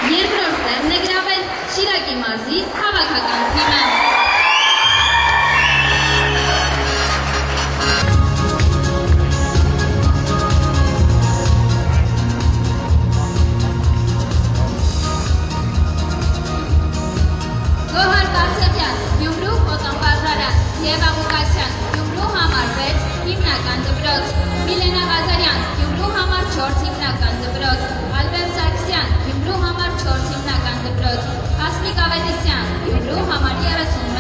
Երկրորդ տեղն է գրավել Շիրակի մարզի քաղաքական թիմը։ Գոհար Կարսեփյան, Գյումրու Օտոնբաժարան, Եվա Ղուկասյան, Գյումրու համար 6 հիմնական դպրոց, Միլենա Ղազարյան, Գյումրու համար 4 հիմնական դպրոց, Ալբերտ Սարգսյան, Գյումրու համար 4 հիմնական դպրոց, Հասմիկ Ավետիսյան, Գյումրու համար 30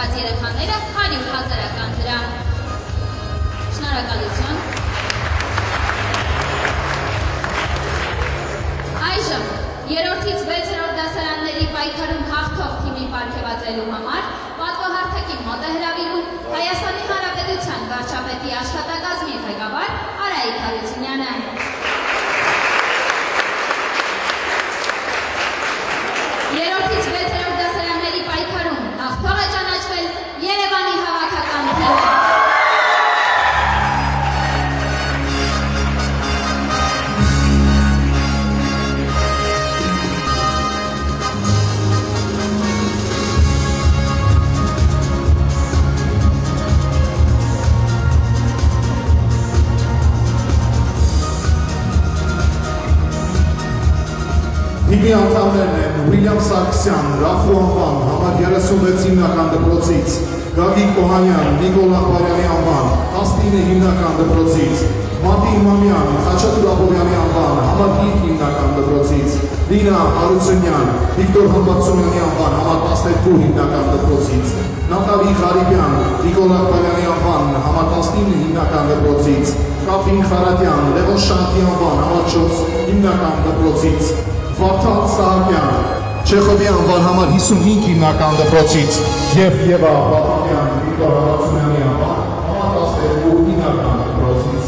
գրված երեխաները 100,000 դրամ։ Շնորհակալություն։ Այժմ 3-ից 6-րդ դասարանների պայքարում հաղթող թիմին պարգևատրելու համար պատվոհարթակի մոտ է հրավիրում Հայաստանի Հանրապետության վարչապետի աշխատակազմի ղեկավար Արայիկ Հարությունյանը։ 3-ից 6-րդ դասարանների պայքարում հաղթող է ճանաչվել Երևանի հավաքական թիմը։ Թիմի անդամներն են Ուիլյամ Սարգսյան, Ռաֆու անվան, համար 36 հիմնական դպրոցից, Գագիկ Օհանյան, Նիկոլ Աղբարյանի անվան, 19 հիմնական դպրոցից, Մատի Իմամյան, Խաչատուր Աբովյանի անվան, համար 5 հիմնական դպրոցից, Լինա Հարությունյան, Վիկտոր Համբարձումյանի անվան, համար 12 հիմնական դպրոցից, Նատալի Ղարիբյան, Նիկոլ Աղբարյանի անվան, համար 19 հիմնական դպրոցից, Կապին Խարատյան, Լևոն Շանթի անվան, համար 4 հիմնական դպրոցից, Վարդան Սահակյան, Չեխովի անվան համար 55 հիմնական դպրոցից և Եվա Բաբակյան, Վիկտոր Համբարձումյանի անվան համար 12 հիմնական դպրոցից։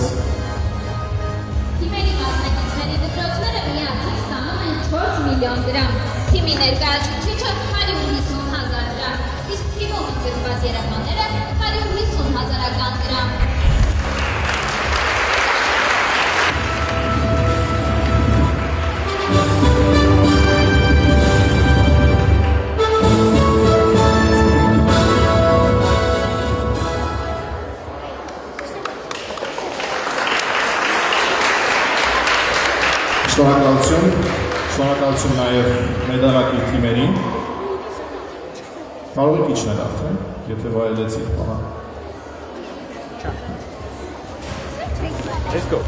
Թիմերի մասնակիցների դպրոցները միասին ստանում են 4 միլիոն դրամ, թիմի ներկայացուցիչը 150,000 դրամ, իսկ թիմում գրված երեխաները 150,000 դրամ։ Շնորհակալություն նաև մեդալակիր թիմերին։ Կարող եք իջնել արդեն, եթե վայելեցիք բանը։ Let's go.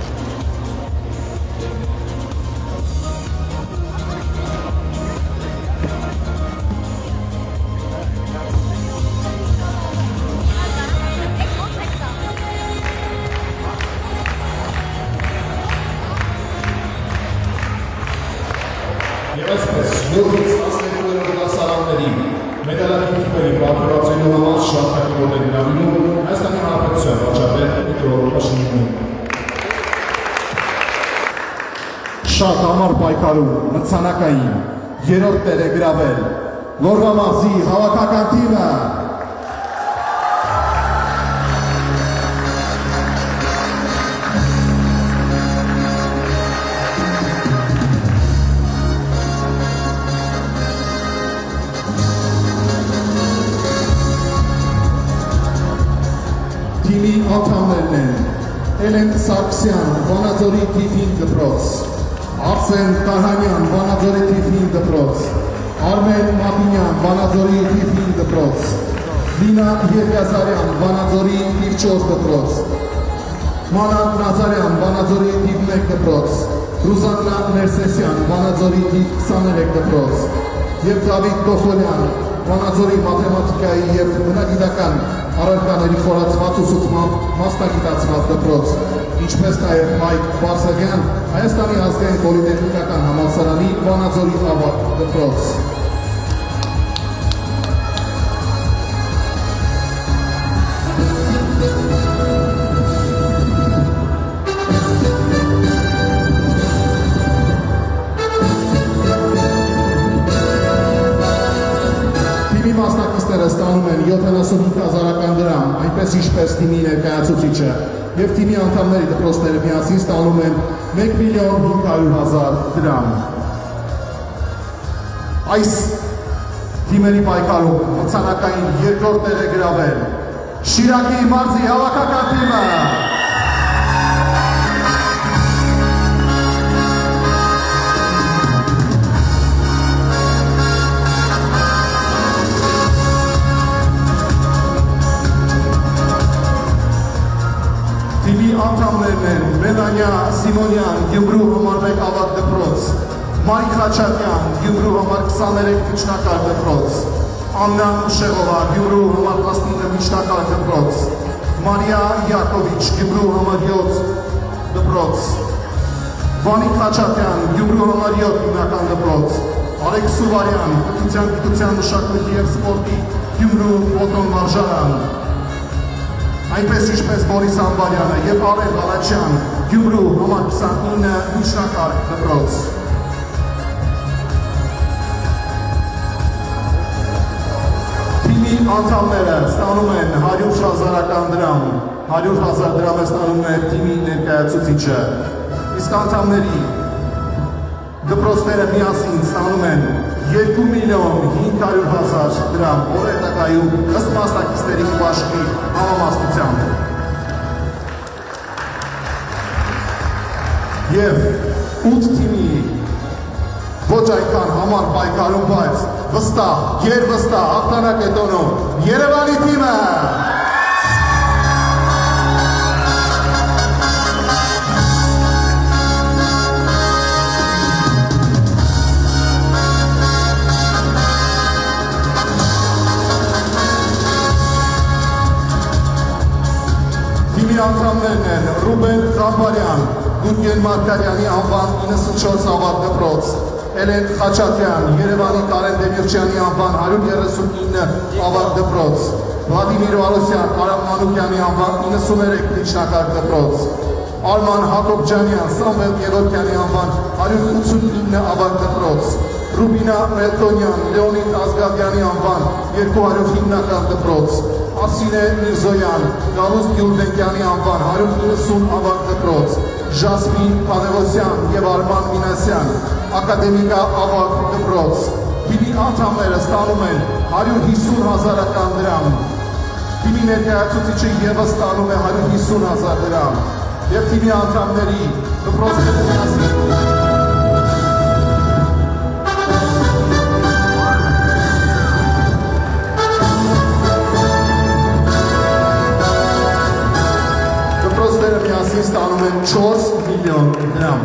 Եվ այսպես, 7-ից 12-րդ դասարանների մեդալակիր թիմերի պարգևատրելու համար շարքային մոտ է հրավիրում Հայաստանի Հանրապետության վարչապետ Վիկտոր Փաշինյանին։ Շատ համառ պայքարում մրցանակային 3-րդ տեղ է գրավել Լոռվա մարզի հավաքական թիմը։ Թիմի անդամներն են Էլեն Սարգսյան, Վանաձորի թիվ 5 դպրոց, Արսեն Տարհանյան, Վանաձորի թիվ 5 դպրոց, Արմեն Մատինյան, Վանաձորի թիվ 5 դպրոց, Լինա Եղիազարյան, Վանաձորի թիվ 4 դպրոց, Մանան Նազարյան, Վանաձորի թիվ 1 դպրոց, Ռուզաննա Ներսեսյան, Վանաձորի թիվ 23 դպրոց, և Դավիթ Տոխոլյան, Վանաձորի մաթեմատիկայի և բնագիտական առարկաների խորացված ուսուցմամբ մասնագիտացված դպրոց, ինչպես նաև Հայկ Բարսեղյան, Հայաստանի ազգային պոլիտեխնիկական համալսարանի Վանաձորի ավագ դպրոց։ Մասնակիցները ստանում են 75,000 դրամ, այնպես ինչպես թիմի ներկայացուցիչը, և թիմի անդամների դպրոցները միասին ստանում են 1,500,000 դրամ։ Այս թիմերի պայքարում մրցանակային 2-րդ տեղ է գրավել Շիրակի մարզի հավաքական թիմը։ Թիմի անդամներն են Մելանյա Սիմոնյան, Գյումրու համար 1 ավագ դպրոց, Մարիկ Խաչատյան, Գյումրու համար 23 միջնակարգ դպրոց, Աննա Ուշեղովա, Գյումրու համար 19 միջնակարգ դպրոց, Մարիա Յակովիչ, Գյումրու համար 7 դպրոց, Վանիկ Խաչատյան, Գյումրու համար 7 հիմնական դպրոց, Արեգ Սուվարյան, կրթության, գիտության, մշակույթի և սպորտի, Գյումրու Պոտոն վարժարան, այնպես ինչպես Բորիս Անվարյանը և Արել Բալաչյան, Գյումրու համար 29 միջնակարգ դպրոց։ Թիմի անդամները ստանում են 100,000 դրամ, 100,000 դրամ է ստանում է թիմի ներկայացուցիչը, իսկ անդամների դպրոցները միասին ստանում են 2,500,000 դրամ օրետակայում ըստ մասնակիցների բաշխի համամասնությամբ։ Եվ 8 թիմի ոչ այնքան համար պայքարում, բայց վստահ, գերվստահ հաղթանակ է տոնում Երևանի թիմը։ Թիմի անդամներն են Ռուբեն Ղամբարյան, Գուրգեն Մարկարյանի անվան 94 ավագ դպրոց, Էլեն Խաչատյան, Երևանի Կարեն Դեմիրճյանի անվան 139 ավագ դպրոց, Վլադիմիր Վարոսյան, Արամ Մանուկյանի անվան 93 միջնակարգ դպրոց, Արման Հակոբջանյան, Սամվել Գևորգյանի անվան 189 ավագ դպրոց, Ռուբինա Մելտոնյան, Լեոնիդ Ազգավյանի անվան 200 հիմնական դպրոց, Ասինե Միրզոյան, Գալուստ Գյուլդենկյանի անվան 190 ավագ դպրոց, Ժասմին Պանևոսյան և Արման Մինասյան, ակադեմիկա ավագ դպրոց։ Թիմի անդամները ստանում են 150,000 դրամ։ Թիմի ներկայացուցիչը ևս ստանում է 150,000 դրամ։ Եվ թիմի անդամների դպրոցները միասին ստանում են 4 միլիոն դրամ։